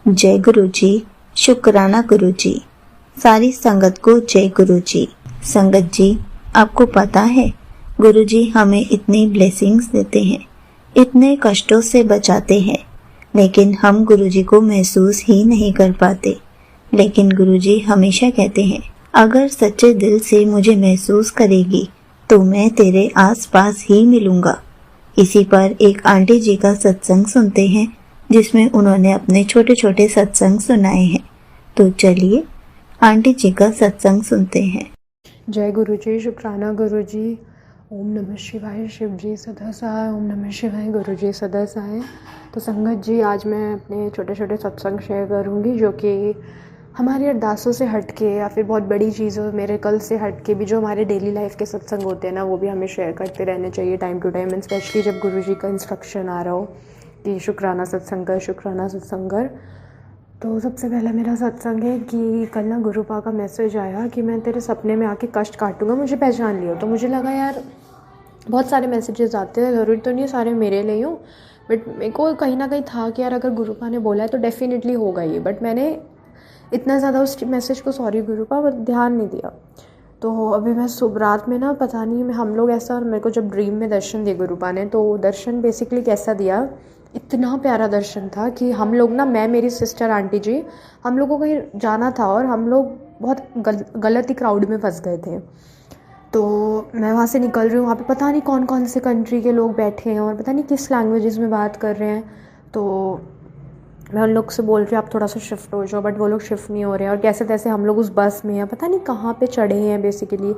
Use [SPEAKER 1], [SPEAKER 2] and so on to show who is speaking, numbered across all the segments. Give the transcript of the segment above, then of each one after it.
[SPEAKER 1] जय गुरु जी। शुक्राना गुरु जी। सारी संगत को जय गुरु जी। संगत जी, आपको पता है गुरु जी हमें इतनी ब्लेसिंग्स देते हैं, इतने कष्टों से बचाते हैं, लेकिन हम गुरु जी को महसूस ही नहीं कर पाते। लेकिन गुरु जी हमेशा कहते हैं, अगर सच्चे दिल से मुझे महसूस करेगी तो मैं तेरे आस पास ही मिलूंगा। इसी पर एक आंटी जी का सत्संग सुनते हैं, जिसमें उन्होंने अपने छोटे छोटे सत्संग सुनाए हैं। तो चलिए आंटी जी का सत्संग सुनते हैं।
[SPEAKER 2] जय गुरु जी। शुक्राना गुरु जी। ओम नमः शिवाय। शिव जी सदा सहाय। ओम नमः शिवाय। गुरु जी सदा सहाय। तो संगत जी, आज मैं अपने छोटे छोटे सत्संग शेयर करूंगी, जो कि हमारी अरदासों से हट के या फिर बहुत बड़ी चीज़ों मेरे कल से हट के भी जो हमारे डेली लाइफ के सत्संग होते हैं ना, वो भी हमें शेयर करते रहने चाहिए time to time, and specially जब गुरु जी का इंस्ट्रक्शन आ रहा हो कि शुक्राना सत्संग कर, शुक्राना सत्संग कर। तो सबसे पहला मेरा सत्संग है कि कल ना गुरु पा का मैसेज आया कि मैं तेरे सपने में आके कष्ट काटूंगा, मुझे पहचान लियो। तो मुझे लगा यार बहुत सारे मैसेजेस आते हैं, ज़रूरी तो नहीं है सारे मेरे लिए हूँ, बट मेरे को कहीं ना कहीं था कि यार अगर गुरु पा ने बोला है तो डेफिनेटली होगा ये। बट मैंने इतना ज़्यादा उस मैसेज को, सॉरी गुरु पा, ध्यान नहीं दिया। तो अभी मैं सुबह रात में ना, पता नहीं मैं, हम लोग ऐसा, और मेरे को जब ड्रीम में दर्शन दिए गुरु पा ने, तो दर्शन बेसिकली कैसा दिया, इतना प्यारा दर्शन था कि हम लोग ना, मैं, मेरी सिस्टर, आंटी जी, हम लोग को कहीं जाना था और हम लोग बहुत गलत ही क्राउड में फंस गए थे। तो मैं वहाँ से निकल रही हूँ, वहाँ पे पता नहीं कौन कौन से कंट्री के लोग बैठे हैं और पता नहीं किस लैंग्वेजेस में बात कर रहे हैं। तो मैं उन लोग से बोल रही हूँ आप थोड़ा सा शिफ्ट हो जाओ, बट वो लोग शिफ्ट नहीं हो रहे हैं, और कैसे तैसे हम लोग उस बस में हैं, पता नहीं कहाँ पे चढ़े हैं बेसिकली।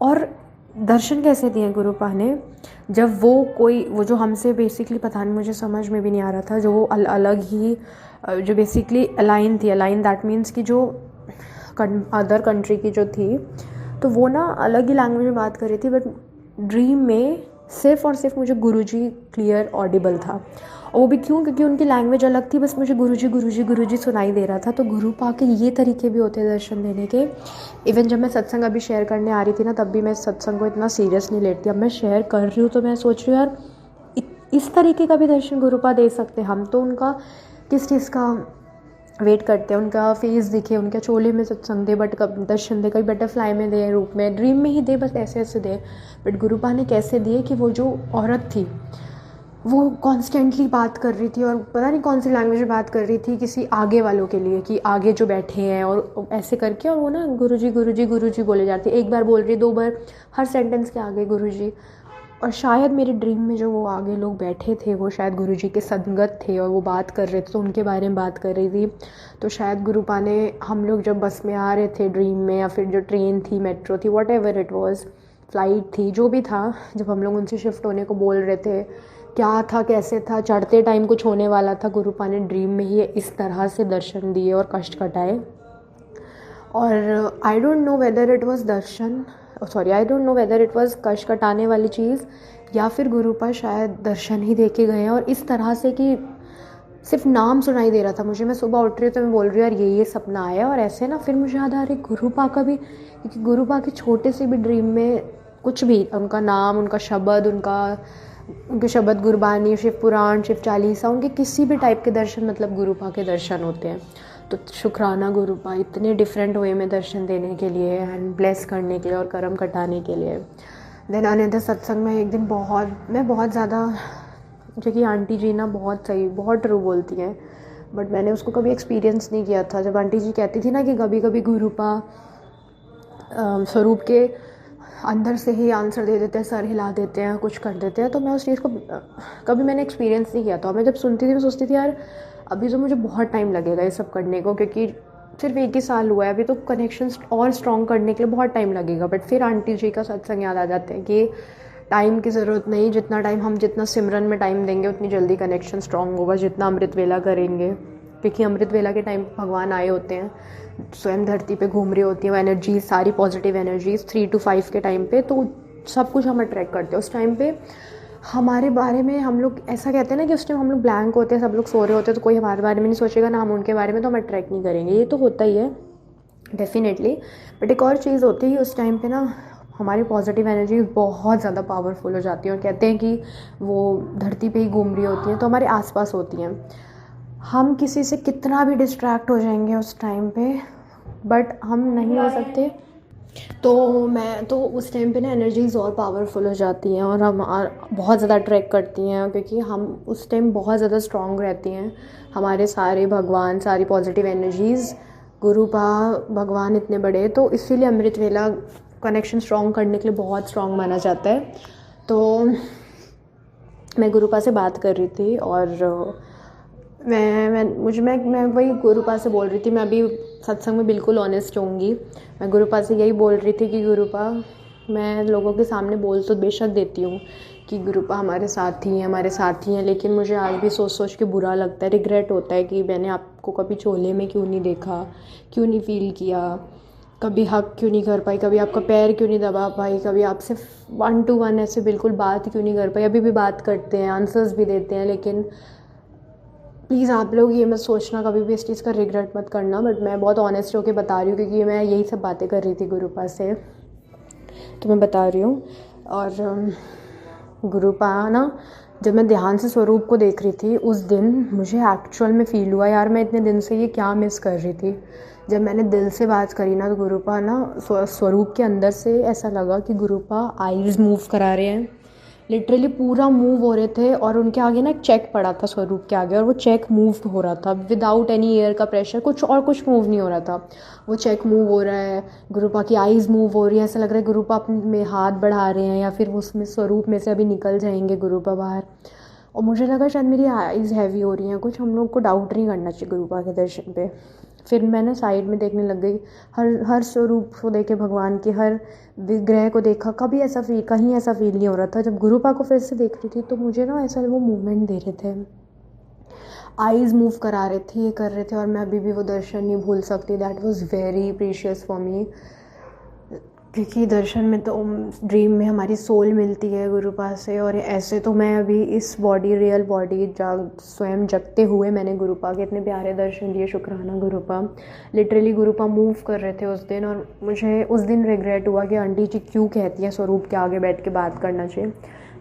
[SPEAKER 2] और दर्शन कैसे दिए गुरु पा ने, जब वो जो हमसे बेसिकली, पता नहीं, मुझे समझ में भी नहीं आ रहा था, जो वो अलग ही, जो बेसिकली अलाइन थी, अलाइन दैट मीन्स कि जो अदर कंट्री की जो थी, तो वो ना अलग ही लैंग्वेज में बात कर रही थी, बट ड्रीम में सिर्फ और सिर्फ मुझे गुरुजी क्लियर ऑडिबल था। और वो भी क्यों, क्योंकि उनकी लैंग्वेज अलग थी, बस मुझे गुरुजी गुरुजी गुरुजी सुनाई दे रहा था। तो गुरु पा के ये तरीके भी होते हैं दर्शन देने के। इवन जब मैं सत्संग अभी शेयर करने आ रही थी ना, तब भी मैं सत्संग को इतना सीरियस नहीं लेती। अब मैं शेयर कर रही हूँ तो मैं सोच रही हूँ यार इस तरीके का भी दर्शन गुरु पा दे सकते हैं। हम तो उनका किस चीज़ का वेट करते हैं, उनका फेस दिखे, उनके चोले में सत्संग दे, बट कब दर्शन दे, कभी बटरफ्लाई में दे, रूप में, ड्रीम में ही दे, बस ऐसे ऐसे दे। बट गुरु पा ने कैसे दिए कि वो जो औरत थी वो कॉन्स्टेंटली बात कर रही थी, और पता नहीं कौन सी लैंग्वेज में बात कर रही थी किसी आगे वालों के लिए, कि आगे जो बैठे हैं, और ऐसे करके, और वो ना गुरुजी गुरुजी गुरुजी बोले जाते, एक बार बोल रही, दो बार, हर सेंटेंस के आगे गुरुजी। और शायद मेरे ड्रीम में जो वो आगे लोग बैठे थे, वो शायद गुरुजी के संगत थे और वो बात कर रहे थे, तो उनके बारे में बात कर रही थी। तो शायद गुरु पा ने, हम लोग जब बस में आ रहे थे ड्रीम में, या फिर जो ट्रेन थी, मेट्रो थी, what ever it was, flight थी, जो भी था, जब हम लोग उनसे शिफ्ट होने को बोल रहे थे, क्या था, कैसे था, चढ़ते टाइम कुछ होने वाला था, गुरु पा ने ड्रीम में ही इस तरह से दर्शन दिए और कष्ट कटाए। और I don't know whether it was Darshan, sorry, I don't know whether it was कष्ट कटाने वाली चीज़, या फिर गुरु पा शायद दर्शन ही दे के गए हैं। और इस तरह से कि सिर्फ नाम सुनाई दे रहा था मुझे। मैं सुबह उठ रही हूँ तो मैं बोल रही हूँ यार ये सपना आया, और ऐसे ना फिर मुझे याद आ रही गुरु पा का भी, क्योंकि गुरु पा के छोटे से भी ड्रीम में कुछ भी, उनका नाम, उनका शब्द, उनके शब्द, गुरबानी, शिव पुराण, शिव चालीसा, उनके किसी भी टाइप के दर्शन मतलब गुरु पा के दर्शन होते हैं। तो शुक्राना गुरु पा, इतने डिफरेंट वे में दर्शन देने के लिए, एंड ब्लेस करने के लिए, और कर्म कटाने के लिए। देन अनदर सत्संग में एक दिन मैं बहुत ज़्यादा, क्योंकि आंटी जी ना बहुत सही, बहुत ट्रू बोलती हैं, बट मैंने उसको कभी एक्सपीरियंस नहीं किया था। जब आंटी जी कहती थी ना कि कभी कभी गुरु पा स्वरूप के अंदर से ही आंसर दे देते हैं, सर हिला देते हैं, कुछ कर देते हैं, तो मैं उस चीज़ को कभी मैंने एक्सपीरियंस नहीं किया था। मैं जब सुनती थी मैं सोचती थी यार अभी तो मुझे बहुत टाइम लगेगा ये सब करने को, क्योंकि सिर्फ 1 ही साल हुआ है अभी, तो कनेक्शन और स्ट्रॉन्ग करने के लिए बहुत टाइम लगेगा। बट फिर आंटी जी का सत्संग याद आ जाते हैं कि टाइम की ज़रूरत नहीं, जितना सिमरन में टाइम देंगे उतनी जल्दी कनेक्शन स्ट्रॉन्ग होगा, जितना अमृत वेला करेंगे, क्योंकि अमृत वेला के टाइम भगवान आए होते हैं, स्वयं धरती पे घूम रही होती हैं वो एनर्जीज, सारी पॉजिटिव एनर्जीज 3 to 5 के टाइम पे, तो सब कुछ हम अट्रैक्ट करते हैं उस टाइम पे। हमारे बारे में हम लोग ऐसा कहते हैं ना कि उस टाइम हम लोग ब्लैंक होते हैं, सब लोग सो रहे होते हैं, तो कोई हमारे बारे में नहीं सोचेगा ना हम उनके बारे में, तो हम अट्रैक्ट नहीं करेंगे, ये तो होता ही है डेफिनेटली। बट एक और चीज़ होती है उस टाइम पे ना, हमारी पॉजिटिव एनर्जी बहुत ज़्यादा पावरफुल हो जाती है, और कहते हैं कि वो धरती पे ही घूम रही होती हैं, तो हमारे आसपास होती हैं। हम किसी से कितना भी डिस्ट्रैक्ट हो जाएंगे उस टाइम पे, बट हम नहीं हो सकते। तो उस टाइम पे ना एनर्जीज़ और पावरफुल हो जाती हैं और हम बहुत ज़्यादा अट्रैक्ट करती हैं, क्योंकि हम उस टाइम बहुत ज़्यादा स्ट्रॉन्ग रहती हैं। हमारे सारे भगवान, सारी पॉजिटिव एनर्जीज़, भगवान इतने बड़े, तो इसीलिए अमृत वेला कनेक्शन स्ट्रॉन्ग करने के लिए बहुत स्ट्रॉन्ग माना जाता है। तो मैं गुरुपा से बात कर रही थी और मैं वही गुरुपा से बोल रही थी। मैं अभी सत्संग में बिल्कुल ऑनेस्ट होंगी। मैं गुरुपा से यही बोल रही थी कि गुरुपा, मैं लोगों के सामने बोल तो बेशक देती हूँ कि गुरुपा हमारे साथी हैं, लेकिन मुझे आज भी सोच सोच के बुरा लगता है, रिग्रेट होता है कि मैंने आपको कभी चोले में क्यों नहीं देखा, क्यों नहीं फील किया, कभी हक क्यों नहीं कर पाई, कभी आपका पैर क्यों नहीं दबा पाई, कभी आपसे 1 to 1 ऐसे बिल्कुल बात क्यों नहीं कर पाई। अभी भी बात करते हैं, आंसर्स भी देते हैं, लेकिन प्लीज़ आप लोग ये मत सोचना, कभी भी इस चीज़ का रिग्रेट मत करना। बट मैं बहुत ऑनेस्ट होकर बता रही हूँ, क्योंकि मैं यही सब बातें कर रही थी गुरुपा से, तो मैं बता रही हूँ। और गुरुपा ना, जब मैं ध्यान से स्वरूप को देख रही थी उस दिन, मुझे एक्चुअल में फ़ील हुआ यार मैं इतने दिन से ये क्या मिस कर रही थी। जब मैंने दिल से बात करी ना, तो गुरुपा ना स्वरूप के अंदर से ऐसा लगा कि गुरुपा आईज़ मूव करा रहे हैं, लिटरली पूरा मूव हो रहे थे। और उनके आगे ना एक चेक पड़ा था स्वरूप के आगे, और वो चेक मूव हो रहा था विदाउट एनी एयर का प्रेशर, कुछ मूव नहीं हो रहा था, वो चेक मूव हो रहा है। गुरुपा की आईज़ मूव हो रही है, ऐसा लग रहा है गुरुपा अपने हाथ बढ़ा रहे हैं, या फिर उसमें स्वरूप में से अभी निकल जाएंगे गुरुपा बाहर। और मुझे लगा शायद मेरी आईज़ हैवी हो रही हैं कुछ, हम लोग को डाउट नहीं करना चाहिए गुरुपा के दर्शन पे। फिर मैं ना साइड में देखने लग गई, हर स्वरूप को देखे, भगवान के हर विग्रह को देखा, कहीं ऐसा फील नहीं हो रहा था। जब गुरुपा को फिर से देख रही थी तो मुझे ना ऐसा वो मूवमेंट दे रहे थे, आईज़ मूव करा रहे थे, ये कर रहे थे, और मैं अभी भी वो दर्शन नहीं भूल सकती। That was very precious for me, क्योंकि दर्शन में तो ड्रीम में हमारी सोल मिलती है गुरुपा से। और ऐसे तो मैं अभी इस बॉडी, रियल बॉडी स्वयं जगते हुए मैंने गुरुपा के इतने प्यारे दर्शन दिए। शुक्राना गुरुपा। लिटरली गुरुपा मूव कर रहे थे उस दिन, और मुझे उस दिन रिग्रेट हुआ कि आंटी जी क्यों कहती हैं स्वरूप के आगे बैठ के बात करना चाहिए।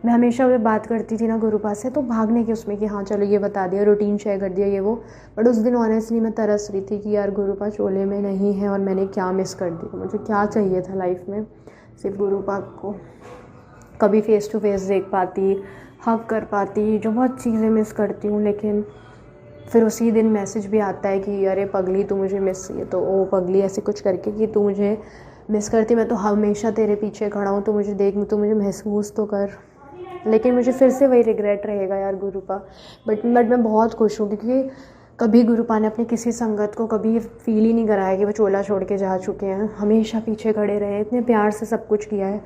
[SPEAKER 2] मैं हमेशा जब बात करती थी ना गुरुपा से, तो भागने के उसमें कि हाँ चलो ये बता दिया, रूटीन शेयर कर दिया, ये वो। बट उस दिन ऑनेस्टली मैं तरस रही थी कि यार गुरुपा चोले में नहीं है, और मैंने क्या मिस कर दिया, मुझे क्या चाहिए था लाइफ में। सिर्फ गुरुपा को कभी फेस टू फेस देख पाती, हक कर पाती, जो बहुत चीज़ें मिस करती हूँ। लेकिन फिर उसी दिन मैसेज भी आता है कि अरे पगली तू मुझे मिस, ये तो ओ पगली ऐसे कुछ करके कि तू मुझे मिस करती, मैं तो हमेशा तेरे पीछे खड़ा हूँ, तो मुझे देख, तो मुझे महसूस तो कर। लेकिन मुझे फिर से वही रिग्रेट रहेगा यार गुरुपा। बट मैं बहुत खुश हूँ, क्योंकि कभी गुरुपा ने अपने किसी संगत को कभी फील ही नहीं कराया कि वो चोला छोड़ के जा चुके हैं। हमेशा पीछे खड़े रहे, इतने प्यार से सब कुछ किया है।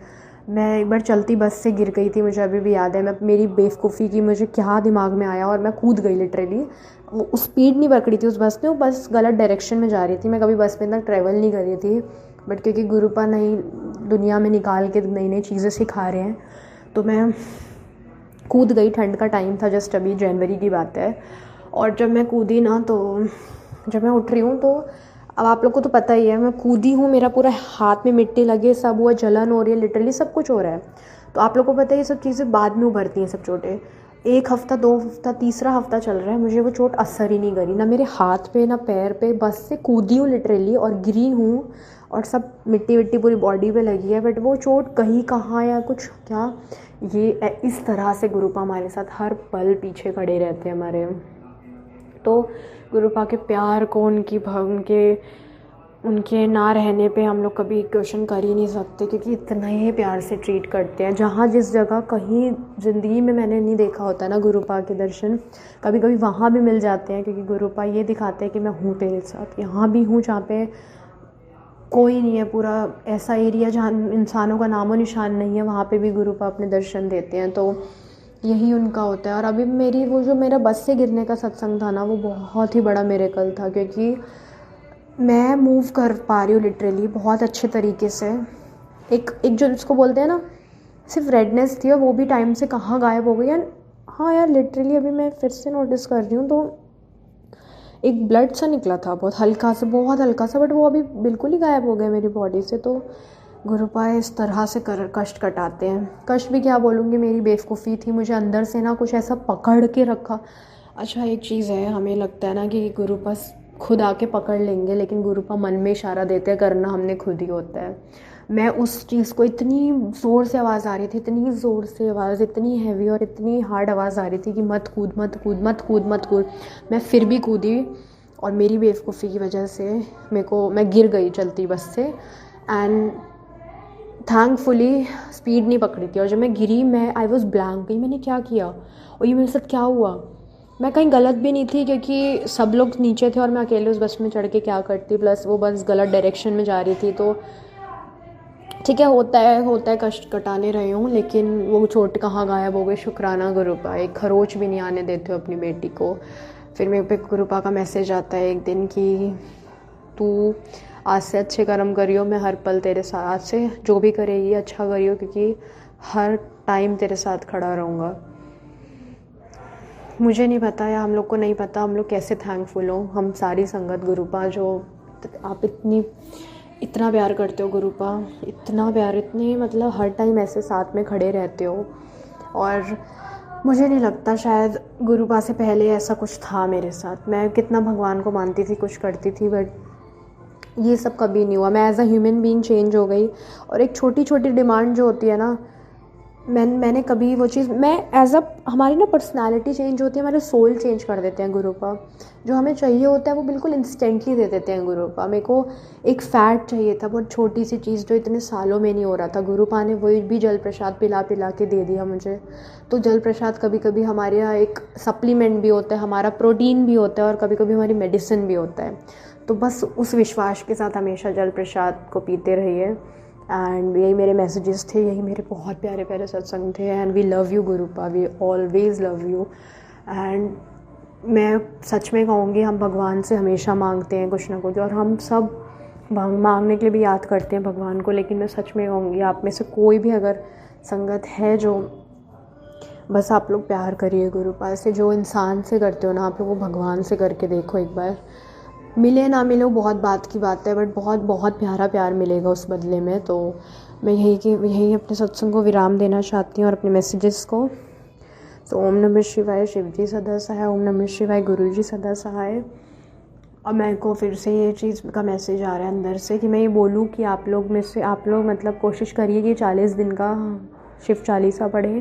[SPEAKER 2] मैं एक बार चलती बस से गिर गई थी, मुझे अभी भी याद है। मेरी बेवकूफ़ी की मुझे क्या दिमाग में आया, और मैं कूद गई लिटरली। वो स्पीड नहीं पकड़ी थी उस बस ने, वो बस गलत डायरेक्शन में जा रही थी। मैं कभी बस में इतना ट्रैवल नहीं कर रही थी, बट क्योंकि गुरुपा नई दुनिया में निकाल के नई नई चीज़ें सिखा रहे हैं, तो मैं कूद गई। ठंड का टाइम था, जस्ट अभी जनवरी की बात है। और जब मैं कूदी ना, तो जब मैं उठ रही हूँ, तो अब आप लोग को तो पता ही है, मैं कूदी हूँ, मेरा पूरा हाथ में मिट्टी लगे, सब हुआ, जलन हो रही है, लिटरली सब कुछ हो रहा है। तो आप लोग को पता है ये सब चीज़ें बाद में उभरती हैं, सब चोटें। 1 हफ्ता, 2 हफ्ता, तीसरा हफ्ता चल रहा है, मुझे वो चोट असर ही नहीं करी, ना मेरे हाथ पे ना पैर पे। बस से कूदी हूँ लिटरली, और गिरी हूँ, और सब मिट्टी विट्टी पूरी बॉडी पे लगी है, बट वो चोट कहीं कहाँ या कुछ क्या। ये इस तरह से गुरुपा हमारे साथ हर पल पीछे खड़े रहते हैं हमारे। तो गुरुपा के प्यार को, उनके ना रहने पे हम लोग कभी क्वेश्चन कर ही नहीं सकते, क्योंकि इतना ही प्यार से ट्रीट करते हैं। जहाँ जिस जगह कहीं ज़िंदगी में मैंने नहीं देखा होता ना गुरुपा के दर्शन, कभी कभी वहाँ भी मिल जाते हैं, क्योंकि गुरुपा ये दिखाते हैं कि मैं हूँ तेरे साथ। यहाँ भी हूँ जहाँ पे कोई नहीं है, पूरा ऐसा एरिया जहाँ इंसानों का नामो निशान नहीं है, वहाँ पे भी गुरुपा अपने दर्शन देते हैं। तो यही उनका होता है। और अभी मेरा बस से गिरने का सत्संग था ना, वो बहुत ही बड़ा मिरेकल था, क्योंकि मैं मूव कर पा रही हूँ लिटरली बहुत अच्छे तरीके से। एक जो इसको बोलते हैं ना, सिर्फ रेडनेस थी, और वो भी टाइम से कहाँ गायब हो गई है। हाँ यार, लिटरली अभी मैं फिर से नोटिस कर रही हूँ, तो एक ब्लड सा निकला था, बहुत हल्का सा, बट वो अभी बिल्कुल ही गायब हो गया मेरी बॉडी से। तो गुरुपा इस तरह से कष्ट कटाते हैं। कष्ट भी क्या बोलूँगी, मेरी बेवकूफ़ी थी, मुझे अंदर से ना कुछ ऐसा पकड़ के रखा, अच्छा, एक चीज़ है, हमें लगता है ना कि गुरुपा खुद आके पकड़ लेंगे, लेकिन गुरुपा मन में इशारा देते हैं, करना हमने खुद ही होता है। मैं उस चीज़ को, इतनी ज़ोर से आवाज़ आ रही थी, इतनी ज़ोर से आवाज़, इतनी हैवी और इतनी हार्ड आवाज़ आ रही थी कि मत कूद मत कूद मत कूद मत कूद। मैं फिर भी कूदी और मेरी बेवकूफ़ी की वजह से मैं गिर गई चलती बस से। एंड थैंकफुली स्पीड नहीं पकड़ी थी, और जब मैं गिरी आई वॉज ब्लैंक कि मैंने क्या किया और ये मेरे साथ क्या हुआ। मैं कहीं गलत भी नहीं थी क्योंकि सब लोग नीचे थे और मैं अकेले उस बस में चढ़ के क्या करती, प्लस वो बस गलत डायरेक्शन में जा रही थी। तो ठीक है, होता है, कष्ट कटाने रही हूँ, लेकिन वो चोट कहाँ गायब हो गई। शुक्राना गुरुपा, एक खरोच भी नहीं आने देते हो अपनी बेटी को। फिर मेरे पे गुरुपा का मैसेज आता है एक दिन कि तू आज से अच्छे कर्म करियो, मैं हर पल तेरे साथ, आज से जो भी करेगी अच्छा करियो, क्योंकि हर टाइम तेरे साथ खड़ा रहूँगा। मुझे नहीं पता या हम लोग को नहीं पता हम लोग कैसे थैंकफुल हो, हम सारी संगत गुरुपा, जो आप इतना प्यार करते हो गुरुपा, इतना प्यार, इतने मतलब हर टाइम ऐसे साथ में खड़े रहते हो। और मुझे नहीं लगता शायद गुरुपा से पहले ऐसा कुछ था मेरे साथ। मैं कितना भगवान को मानती थी, कुछ करती थी, बट ये सब कभी नहीं हुआ। मैं as a human being change हो गई, और एक छोटी छोटी डिमांड जो होती है ना, मैंने कभी वो चीज़, हमारी ना पर्सनालिटी चेंज होती है, हमारे सोल चेंज कर देते हैं गुरुपा। जो हमें चाहिए होता है वो बिल्कुल इंस्टेंटली दे देते हैं गुरुपा। मेरे को एक फ़ैट चाहिए था, बहुत छोटी सी चीज़ जो इतने सालों में नहीं हो रहा था, गुरुपा ने वही भी जल प्रसाद पिला पिला के दे दिया मुझे। तो जल प्रसाद कभी कभी हमारे यहाँ एक सप्लीमेंट भी होता है, हमारा प्रोटीन भी होता है, और कभी कभी हमारी मेडिसिन भी होता है। तो बस उस विश्वास के साथ हमेशा जल प्रसाद को पीते रहिए। एंड यही मेरे मैसेजेस थे, यही मेरे बहुत प्यारे प्यारे सत्संग थे। And we love you Gurupa, we always love you. And मैं सच में कहूँगी, हम भगवान से हमेशा मांगते हैं कुछ ना कुछ, और हम सब मांगने के लिए भी याद करते हैं भगवान को। लेकिन मैं सच में कहूँगी, आप में से कोई भी अगर संगत है जो, बस आप लोग प्यार करिए गुरुपा से। जो इंसान से करते हो ना आप लोग, वो भगवान से करके देखो एक बार। मिले ना मिले वो बहुत बात की बात है, बट बहुत बहुत प्यारा प्यार मिलेगा उस बदले में। तो मैं यही अपने सत्संग को विराम देना चाहती हूँ, और अपने मैसेजेस को। तो ओम नमः शिवाय, शिव जी सदा सहाय। ओम नमः शिवाय, गुरु जी सदा सहाय। और मेरे को फिर से ये चीज़ का मैसेज आ रहा है अंदर से कि मैं ये बोलूँ कि आप लोग मतलब कोशिश करिए कि 40 दिन का शिव चालीसा पढ़ें,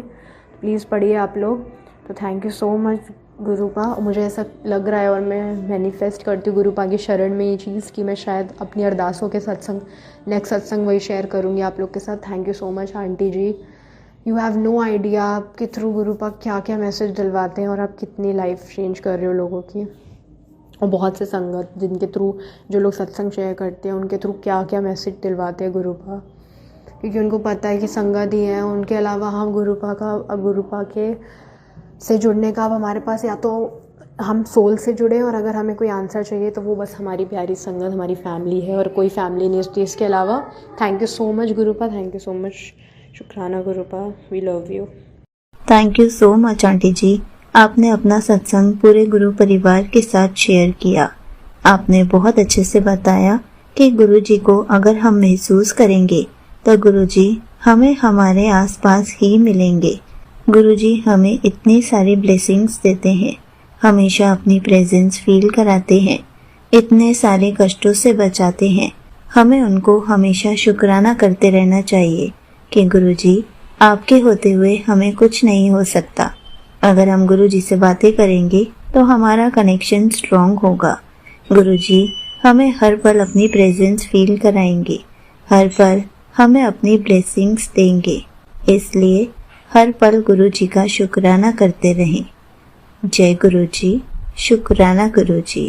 [SPEAKER 2] प्लीज़ पढ़िए आप लोग। तो थैंक यू सो मच गुरुपा। मुझे ऐसा लग रहा है, और मैं मैनिफेस्ट करती हूँ गुरुपा की शरण में ये चीज़, कि मैं शायद अपनी अरदासों के नेक्स्ट सत्संग वही शेयर करूँगी आप लोग के साथ। Thank you so much aunty ji. You have no idea आपके थ्रू गुरुपा क्या क्या मैसेज दिलवाते हैं, और आप कितनी लाइफ चेंज कर रहे हो लोगों की। और बहुत से संगत जिनके थ्रू जो लोग सत्संग शेयर करते हैं, उनके थ्रू क्या क्या मैसेज दिलवाते हैं गुरुपा, क्योंकि उनको पता है कि संगत ही है। उनके अलावा हम गुरुपा के से जुड़ने का, अब हमारे पास या तो हम सोल से जुड़े, और अगर हमें कोई आंसर चाहिए तो वो बस हमारी प्यारी संगत, हमारी फैमिली है, और कोई फैमिली नहीं होती इसके अलावा। Thank you so much Gurupa, thank you so much. शुक्राना Gurupa, we love you.
[SPEAKER 1] Thank you so much aunty ji. आपने अपना सत्संग पूरे गुरु परिवार के साथ शेयर किया। आपने बहुत अच्छे से बताया कि गुरु जी को अगर हम महसूस करेंगे तो गुरु जी हमें हमारे आसपास ही मिलेंगे। गुरुजी हमें इतनी सारी ब्लेसिंग्स देते हैं, हमेशा अपनी प्रेजेंस फील कराते हैं, इतने सारे कष्टों से बचाते हैं। हमें उनको हमेशा शुक्राना करते रहना चाहिए कि गुरुजी आपके होते हुए हमें कुछ नहीं हो सकता। अगर हम गुरुजी से बातें करेंगे तो हमारा कनेक्शन स्ट्रॉन्ग होगा। गुरुजी हमें हर पल अपनी प्रेजेंस फील कराएंगे, हर पल हमें अपनी ब्लेसिंग्स देंगे। इसलिए हर पल गुरु जी का शुक्राना करते रहें। जय गुरु जी, शुक्राना गुरु जी।